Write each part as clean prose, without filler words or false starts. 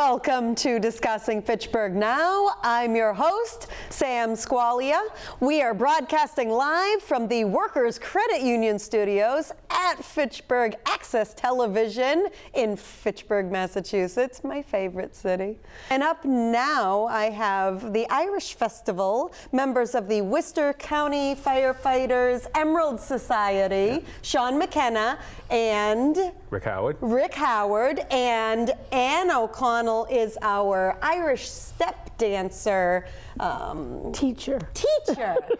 Welcome to Discussing Fitchburg Now. I'm your host, Sam Squailia. We are broadcasting live from the Workers Credit Union studios at Fitchburg Access Television in Fitchburg, Massachusetts, my favorite city. And up now I have the Irish Festival, members of the Worcester County Firefighters Emerald Society, Shawn McKenna, and Rick Howard, and Ann O'Connell is our Irish step dancer teacher.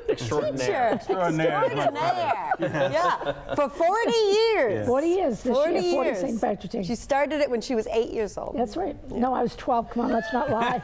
Extraordinaire. Yeah, for 40 years. Yeah. 40 years this 40 year. 40 years. St. Patrick's Day. She started it when she was 8 years old. That's right. No, I was 12. Come on, let's not lie.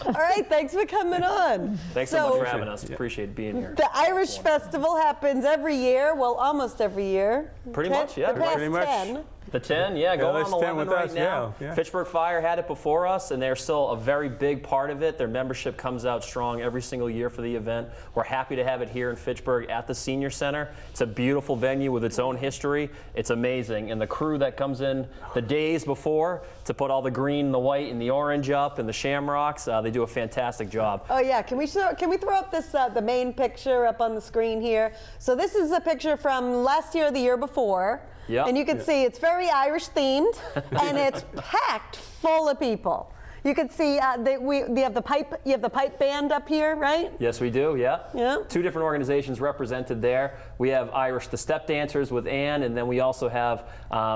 All right, thanks for coming on. Thanks so much for having us. Appreciate being here. The Irish Festival happens every year, well, almost every year. Pretty much, yeah. The past Pretty much. 10. The 10, yeah, going on 11 right us, now. yeah. Fitchburg Fire had it before us, and they're still a very big part of it. Their membership comes out strong every single year for the event. We're happy to have it here in Fitchburg at the Senior Center. It's a beautiful venue with its own history. It's amazing. And the crew that comes in the days before to put all the green, the white, and the orange up, and the shamrocks, they do a fantastic job. Oh yeah, can we throw up this the main picture up on the screen here? So this is a picture from last year or the year before. Yep. And you can see it's very Irish themed, and it's packed full of people. You can see you have the pipe band up here, right? Yes, we do, yeah. Yeah. 2 different organizations represented there. We have Irish the Step Dancers with Ann, and then we also have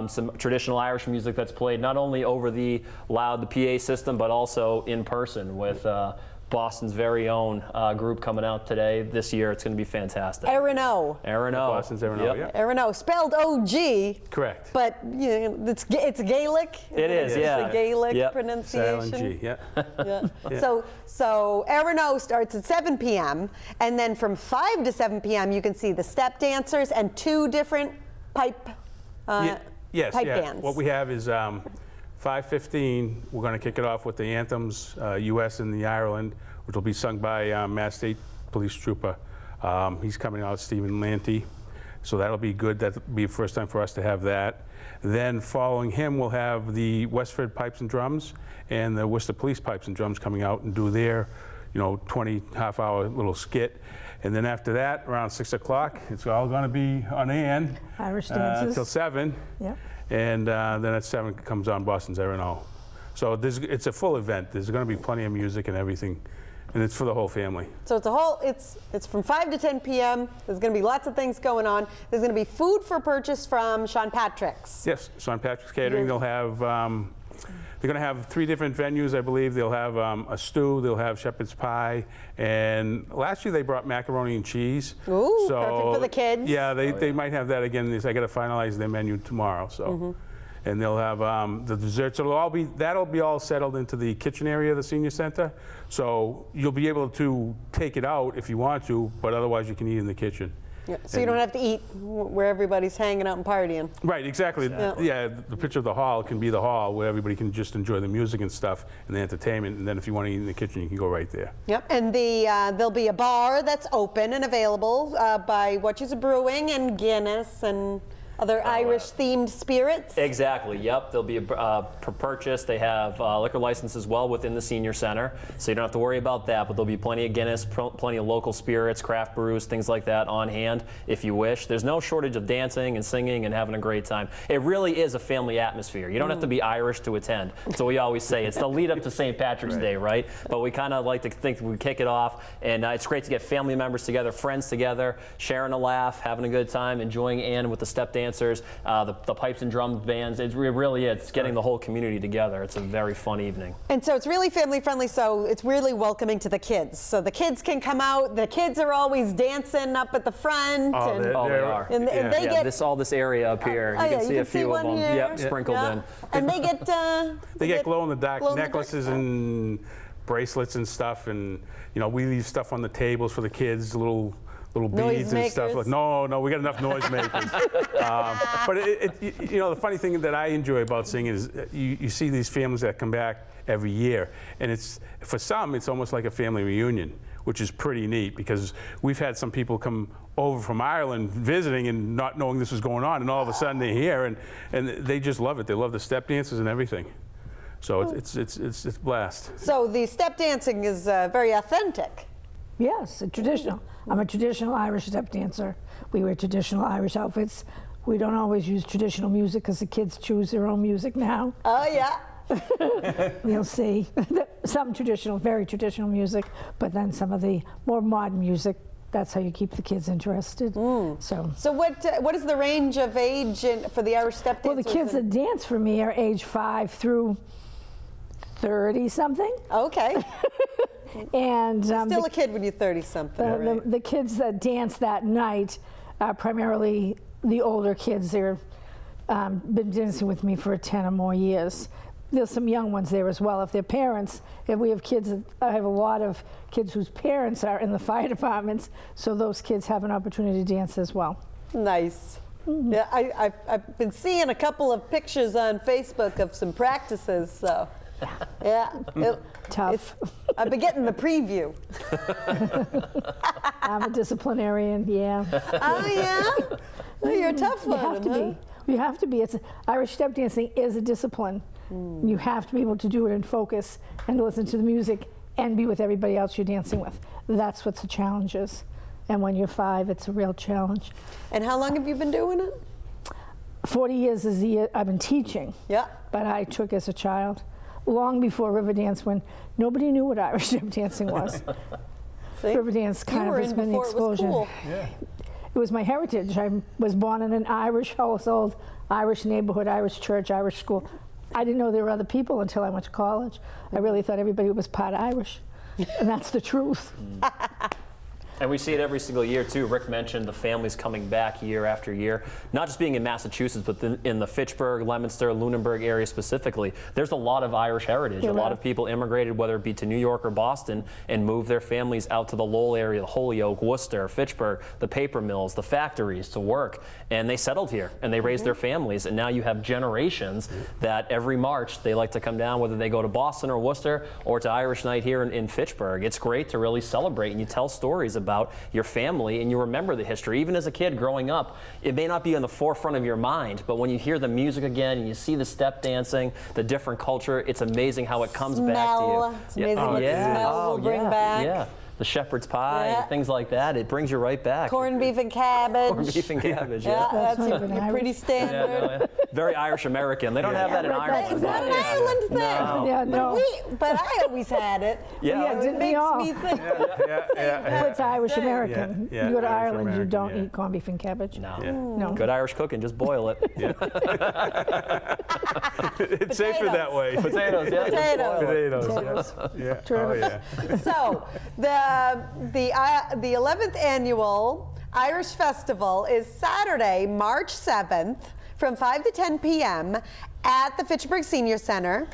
some traditional Irish music that's played not only over the PA system, but also in person with Boston's very own group coming out today. This year, it's going to be fantastic. Erin Og. Erin Og. Boston's Erin Og, Yep. yeah. Erin Og, spelled O-G. Correct. But you know, it's Gaelic. It is, yeah. It's a Gaelic Yep. pronunciation. G, yeah. Yeah. Yeah. So Erin Og starts at 7 p.m. and then from 5 to 7 p.m. you can see the step dancers and 2 different pipe bands. What we have is 5:15. We're going to kick it off with the Anthems, U.S. and the Ireland, which will be sung by Mass State Police Trooper. He's coming out, Stephen Lenti. So that'll be good. That'll be the first time for us to have that. Then following him, we'll have the Westford Pipes and Drums and the Worcester Police Pipes and Drums coming out and do their, 20 half-hour little skit. And then after that, around 6 o'clock, it's all going to be on Ann. Irish dances. Till 7. Yeah. And then at 7 comes on Bostons Erin Og. So it's a full event. There's going to be plenty of music and everything, and it's for the whole family. So it's from 5 to 10 p.m. There's going to be lots of things going on. There's going to be food for purchase from St. Patrick's. Yes, St. Patrick's Catering. They'll have. They're going to have 3 different venues, I believe. They'll have a stew. They'll have shepherd's pie, and last year they brought macaroni and cheese. Ooh, perfect for the kids. Yeah, they might have that again. I got to finalize their menu tomorrow. So. And they'll have the desserts. That'll be all settled into the kitchen area of the senior center. So you'll be able to take it out if you want to, but otherwise you can eat in the kitchen. Yeah, so you don't have to eat where everybody's hanging out and partying. Right, exactly. Yeah, the picture of the hall can be the hall where everybody can just enjoy the music and stuff and the entertainment. And then if you want to eat in the kitchen, you can go right there. Yep, and there'll be a bar that's open and available by Watches of Brewing and Guinness and other Irish-themed spirits? Exactly, yep. There'll be a per purchase. They have liquor license as well within the senior center, so you don't have to worry about that, but there'll be plenty of Guinness, plenty of local spirits, craft brews, things like that on hand if you wish. There's no shortage of dancing and singing and having a great time. It really is a family atmosphere. You don't have to be Irish to attend. So we always say it's the lead up to St. Patrick's Day, right? But we kind of like to think we kick it off, and it's great to get family members together, friends together, sharing a laugh, having a good time, enjoying Ann with the step dancers, the pipes and drum bands. It really is. It's getting the whole community together. It's a very fun evening. And so it's really family friendly, so it's really welcoming to the kids. So the kids can come out. The kids are always dancing up at the front. Oh, and they are. And they get this area up here. You can see a few of them. Yep, sprinkled in. And they get they get glow-in-the-dark necklaces stuff. And bracelets and stuff, and we leave stuff on the tables for the kids, little beads and stuff. Like, no, we got enough noisemakers. But the funny thing that I enjoy about singing is you see these families that come back every year, and for some it's almost like a family reunion, which is pretty neat because we've had some people come over from Ireland visiting and not knowing this was going on, and all of a sudden they're here, and they just love it. They love the step dances and everything. So it's a blast. So the step dancing is very authentic. Yes, traditional. I'm a traditional Irish step dancer. We wear traditional Irish outfits. We don't always use traditional music because the kids choose their own music now. Oh, yeah. You'll see some traditional, very traditional music, but then some of the more modern music. That's how you keep the kids interested. So what is the range of age for the Irish step dancers? Well, the kids that dance for me are age 5 through 30 something. Okay. And Still a kid when you're 30 something. Right? the kids that dance that night are primarily the older kids. They're been dancing with me for 10 or more years. There's some young ones there as well. If they're parents, if we have kids, I have a lot of kids whose parents are in the fire departments, so those kids have an opportunity to dance as well. Nice. Yeah, I've been seeing a couple of pictures on Facebook of some practices, so yeah. Tough. I've been getting the preview. I'm a disciplinarian, yeah. Oh, yeah? Oh, you're a tough one, You have to be. You have to be. Irish step dancing is a discipline. You have to be able to do it and focus and listen to the music and be with everybody else you're dancing with. That's what the challenge is. And when you're 5, it's a real challenge. And how long have you been doing it? 40 years is the year I've been teaching. Yeah. But I took as a child, long before Riverdance, when nobody knew what Irish step dancing was. See? Riverdance kind of has been the explosion. Cool. Yeah. It was my heritage. I was born in an Irish household, Irish neighborhood, Irish church, Irish school. I didn't know there were other people until I went to college. I really thought everybody was part Irish, and that's the truth. And we see it every single year, too. Rick mentioned the families coming back year after year, not just being in Massachusetts, but in the Fitchburg, Leominster, Lunenburg area specifically. There's a lot of Irish heritage. A lot of people immigrated, whether it be to New York or Boston, and moved their families out to the Lowell area, the Holyoke, Worcester, Fitchburg, the paper mills, the factories to work. And they settled here, and they raised their families. And now you have generations that every March they like to come down, whether they go to Boston or Worcester or to Irish Night here in Fitchburg. It's great to really celebrate, and you tell stories about your family and you remember the history. Even as a kid growing up, it may not be on the forefront of your mind, but when you hear the music again and you see the step dancing, the different culture, it's amazing how it comes back to you. It's amazing what the smell will bring back. Yeah. The shepherd's pie and things like that. It brings you right back. Corned beef and cabbage. Corned beef and cabbage, Yeah, That's that's not even pretty Irish. standard. Very Irish American. They don't have that in Ireland. Is that an Ireland thing? No. Yeah, no. But I always had it. Yeah. It didn't we makes all? me think. It's Irish American. Yeah, You go to Irish Ireland, you American, don't yeah. eat corned beef and cabbage. No. No. Good Irish cooking, just boil it. It's safer that way. Potatoes, yeah. Potatoes. Yeah. Oh, yeah. So the 11th annual Irish Festival is Saturday, March 7th from 5 to 10 p.m. at the Fitchburg Senior Center.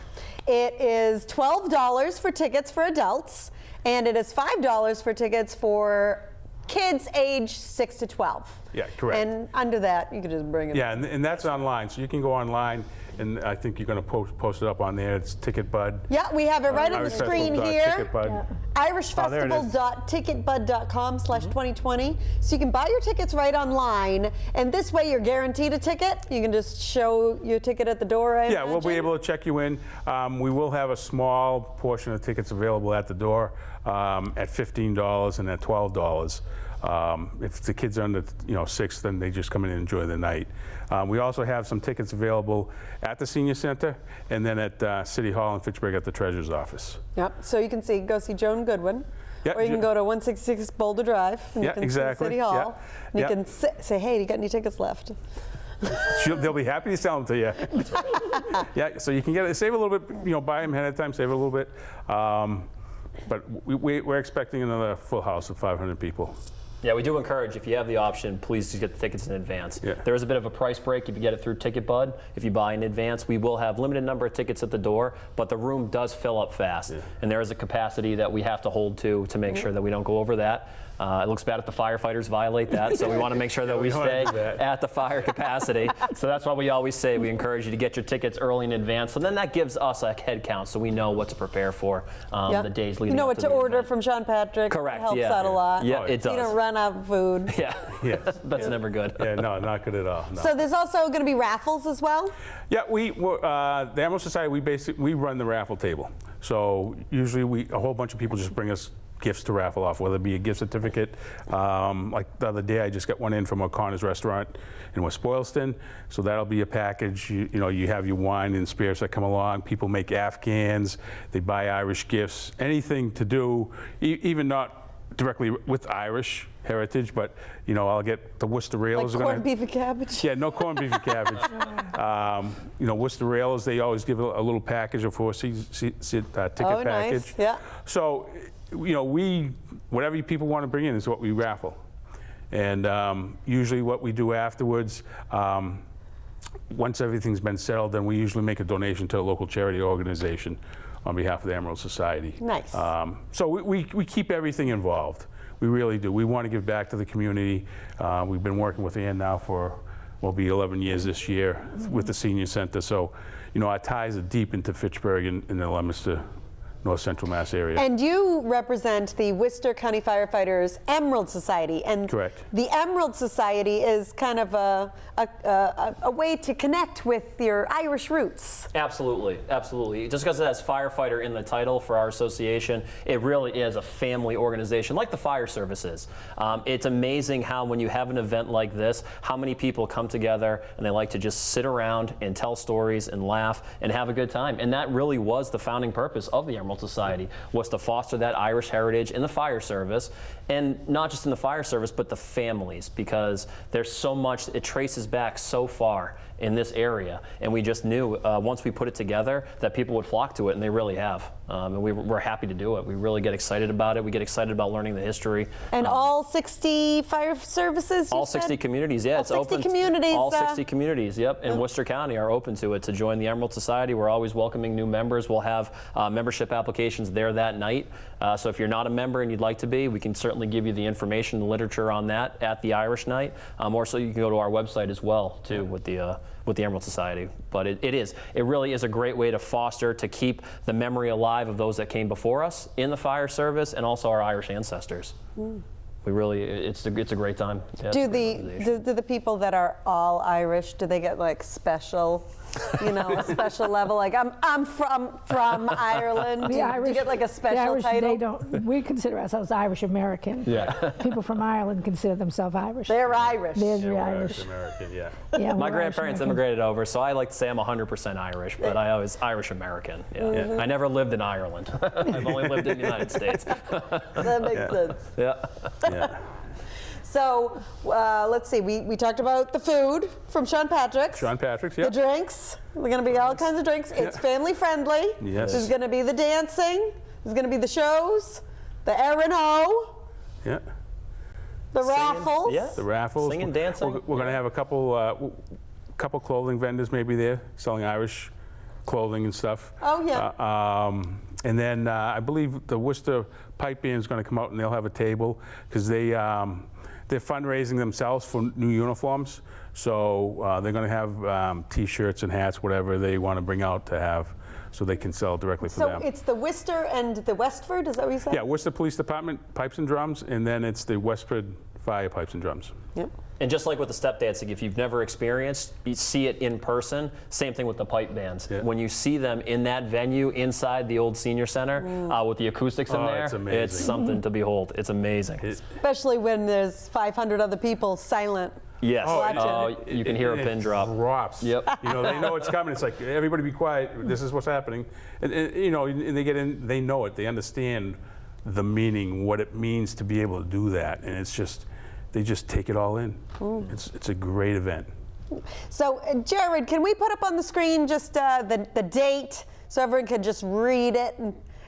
It is $12 for tickets for adults, and it is $5 for tickets for kids age 6 to 12. Yeah, correct. And under that, you can just bring it. Yeah, and that's online, so you can go online, and I think you're going to post it up on there. It's Ticket Bud. Yeah, we have it right on the screen here. Yeah. irishfestival.ticketbud.com/2020. So you can buy your tickets right online, and this way you're guaranteed a ticket. You can just show your ticket at the door. Yeah, we'll be able to check you in. We will have a small portion of tickets available at the door at $15 and at $12. If the kids are under 6, then they just come in and enjoy the night. We also have some tickets available at the Senior Center and then at City Hall in Fitchburg at the Treasurer's Office. Yep, so you can go see Joan Goodwin. Yeah, or you can go to 166 Boulder Drive and you can see City Hall. And you can say, hey, you got any tickets left? They'll be happy to sell them to you. Yeah, so you can save a little bit, buy them ahead of time, save a little bit. But we're expecting another full house of 500 people. Yeah, we do encourage, if you have the option, please just get the tickets in advance. Yeah. There is a bit of a price break if you get it through Ticket Bud. If you buy in advance, we will have limited number of tickets at the door, but the room does fill up fast. Yeah. And there is a capacity that we have to hold to make sure that we don't go over that. It looks bad if the firefighters violate that, so we want to make sure that we stay at the fire capacity. So that's why we always say we encourage you to get your tickets early in advance, and then that gives us a head count so we know what to prepare for the days leading up to the what to order event. from Sean Patrick. Correct, It helps yeah. out a lot. Yeah, it So you does. don't run run out of food. Yeah, Yes. that's never good. Yeah, no, not good at all. No. So there's also going to be raffles as well? Yeah, the Emerald Society, we run the raffle table. So usually a whole bunch of people just bring us gifts to raffle off, whether it be a gift certificate. Like the other day, I just got one in from O'Connor's restaurant in West Boylston. So that'll be a package. You know, you have your wine and spirits that come along. People make Afghans. They buy Irish gifts. Anything to do, even not directly with Irish heritage, but you know, I'll get the Worcester rails. Like corned beef and cabbage? Yeah, no corned beef and cabbage. You know, Worcester rails, they always give a little package, a ticket package. Nice. Yeah. So, you know, whatever people want to bring in is what we raffle. And usually what we do afterwards, once everything's been settled, then we usually make a donation to a local charity organization on behalf of the Emerald Society. Nice. So we keep everything involved. We really do. We want to give back to the community. We've been working with Ann now for, will be 11 years this year with the Senior Center. So, you know, our ties are deep into Fitchburg and the Leominster, North Central Mass area. And you represent the Worcester County Firefighters Emerald Society. And Correct. The Emerald Society is kind of a way to connect with your Irish roots. Absolutely, absolutely. Just because it has firefighter in the title for our association, it really is a family organization, like the fire service is. It's amazing how when you have an event like this, how many people come together and they like to just sit around and tell stories and laugh and have a good time. And that really was the founding purpose of the Emerald Society, was to foster that Irish heritage in the fire service, and not just in the fire service, but the families, because there's so much, it traces back so far in this area, and we just knew once we put it together that people would flock to it, and they really have. And we're happy to do it. We really get excited about it. We get excited about learning the history. And all 60 fire services, you all said? 60 communities, yeah. All It's 60 open. communities. All 60 communities, yep, in Worcester County are open to it, to join the Emerald Society. We're always welcoming new members. We'll have membership applications there that night. So if you're not a member and you'd like to be, we can certainly give you the information, the literature on that at the Irish night. Or so you can go to our website as well, too, with the Emerald Society. But it really is a great way to foster, to keep the memory alive of those that came before us in the fire service, and also our Irish ancestors. We really, it's a great time. Yeah, Do the people that are all Irish, do they get like special, you know, a special level? Like I'm from Ireland. Do you get like a special title? We consider ourselves Irish American. Yeah. People from Ireland consider themselves Irish. They're Irish. They're Irish. American, yeah. Yeah, My we're grandparents Irish-American. immigrated over, so I like to say I'm 100% Irish, but I always Irish American. Yeah. I never lived in Ireland. I've only lived in the United States. That makes sense. Yeah. Yeah. So let's see. We talked about the food from Sean Patrick's. Sean Patrick's, yeah. The drinks. We're going to be all kinds of drinks. It's family friendly. Yes. There's going to be the dancing. There's going to be the shows. The Erin Og. Yeah. The raffles. Yeah. The raffles. Singing, dancing. We're going to have a couple clothing vendors maybe there selling Irish clothing and stuff. Oh, yeah. And then I believe the Worcester Pipe Band is going to come out and they'll have a table because they're fundraising themselves for new uniforms. So they're going to have T-shirts and hats, whatever they want to bring out to have, so they can sell directly for them. So it's the Worcester and the Westford, is that what you said? Yeah, Worcester Police Department Pipes and Drums, and then it's the Westford Fire Pipes and Drums. Yep. And just like with the step dancing, if you've never experienced, you see it in person. Same thing with the pipe bands. Yeah. When you see them in that venue inside the old senior center with the acoustics in there, it's amazing. it's something to behold. It's amazing. Especially when there's 500 other people silent. Yes. Watching. You can hear a pin drop. Drops. Yep. You know, they know it's coming. It's like, everybody be quiet. This is what's happening. And you know, and they get in, they know it. They understand the meaning, what it means to be able to do that. And it's just, they just take it all in. It's a great event. So, Jared, can we put up on the screen just the date so everyone can just read it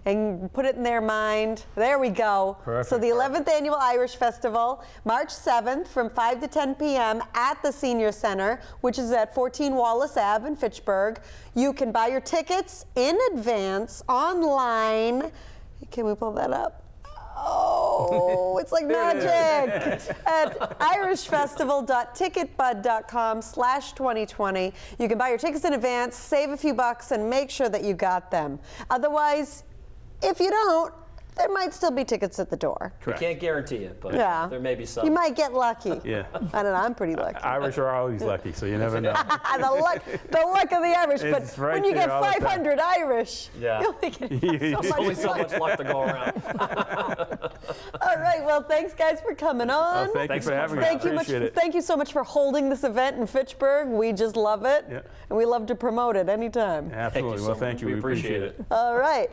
and put it in their mind? There we go. Perfect. So the 11th Annual Irish Festival, March 7th from 5 to 10 p.m. at the Senior Center, which is at 14 Wallace Ave in Fitchburg. You can buy your tickets in advance online. Can we pull that up? Oh, it's like magic. At irishfestival.ticketbud.com/2020. You can buy your tickets in advance, save a few bucks, and make sure that you got them. Otherwise, if you don't, there might still be tickets at the door. We can't guarantee it, but Yeah. there may be some. You might get lucky. Yeah. I don't know, I'm pretty lucky. Irish are always lucky, so you never know. the luck of the Irish, but It's right when you get there all the time. 500 Irish, Yeah. you only get There's only so much luck to go around. All right, well, thanks guys for coming on. Oh, thank you Thanks for so much having for me. Thank you Appreciate it. Thank you so much for holding this event in Fitchburg. We just love it, Yeah. and we love to promote it anytime. Absolutely. so Well, thank much. you. We We appreciate appreciate it. it. All right.